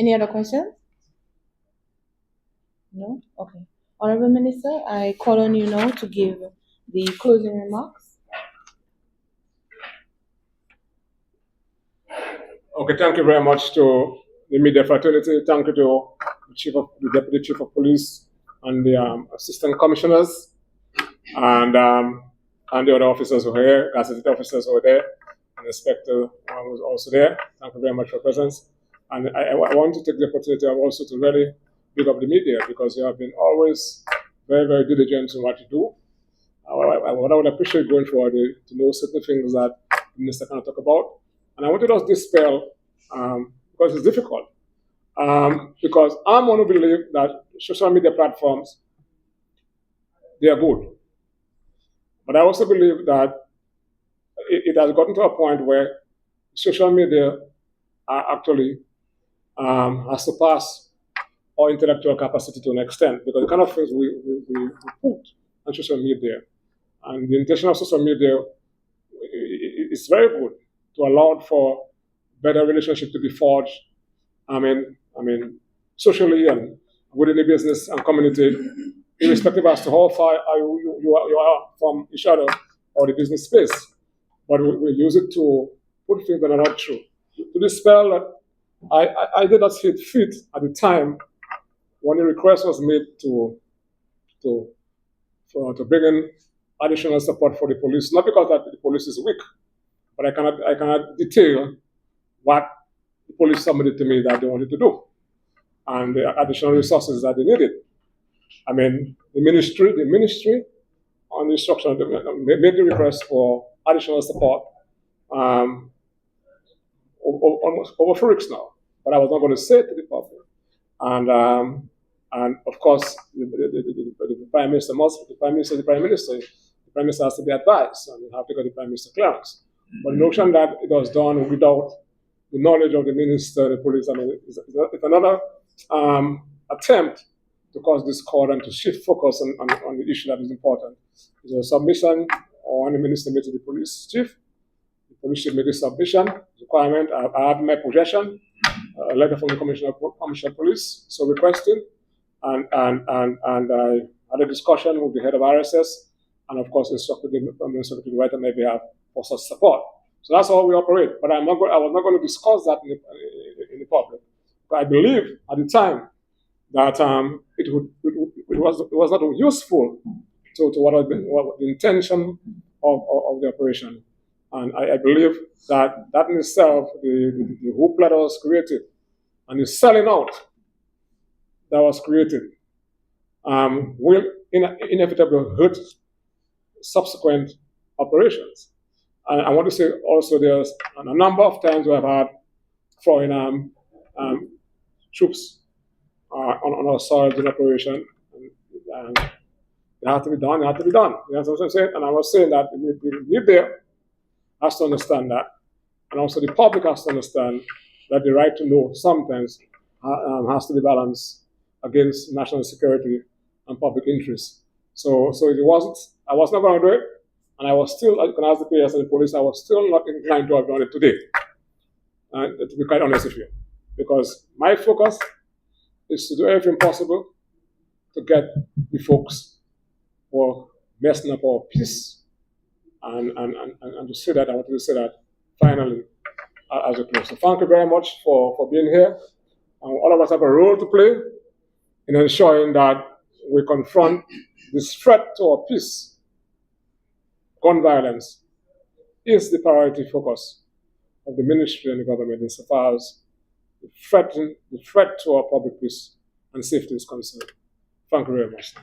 Any other questions? No? Okay. Honorable Minister, I call on you now to give the closing remarks. Okay, thank you very much to the media fraternity. Thank you to the Deputy Chief of Police and the Assistant Commissioners and the other officers who were here, assistant officers who were there, and the Inspector was also there. Thank you very much for your presence. And I want to take the opportunity also to really big up the media because you have been always very, very diligent in what you do. What I would appreciate going forward is to know certain things that the minister cannot talk about. And I want to just dispel, because it's difficult. Because I'm one who believe that social media platforms, they are good. But I also believe that it has gotten to a point where social media actually has surpassed our intellectual capacity to an extent because the kind of things we put on social media and the intention of social media is very good to allow for better relationship to be forged. I mean, socially and within the business and community, irrespective as to how far you are from each other or the business space. But we use it to put things that are not true. To dispel that, I did not see it fit at the time when the request was made to bring in additional support for the police. Not because that the police is weak, but I cannot detail what the police submitted to me that they wanted to do and the additional resources that they needed. I mean, the ministry on the instruction made the request for additional support almost over 4 weeks now. But I was not going to say it to the public. And of course, the Prime Minister the Prime Minister has to be advised, and you have to get the Prime Minister clearance. But the notion that it was done without the knowledge of the Minister, the police, I mean, it's another attempt to cause discord and to shift focus on the issue that is important. It's a submission on the Minister made to the police chief. The police should make a submission requirement. I have in my possession a letter from the Commissioner of Police, so requesting, and I had a discussion with the head of RSS, and of course instructed the Minister to write on my behalf for such support. So that's how we operate. But I was not going to discuss that in the public. But I believe at the time that it was not useful to what the intention of the operation. And I believe that in itself, the hoopla that was created and the selling out that was created will inevitably hurt subsequent operations. And I want to say also there's a number of times we have had foreign troops on our soil in operation. And it had to be done, You know what I'm saying? And I was saying that the media has to understand that. And also the public has to understand that the right to know sometimes has to be balanced against national security and public interest. So it wasn't, I was not going to do it. And I was still, you can ask the PS and the police, I was still not inclined to have done it today. To be quite honest with you. Because my focus is to do everything possible to get the folks who are messing up our peace. And to say that, I wanted to say that finally as a close. So thank you very much for being here. All of us have a role to play in ensuring that we confront this threat to our peace. Gun violence is the priority focus of the ministry and the government insofar as the threat to our public peace and safety is concerned. Thank you very much.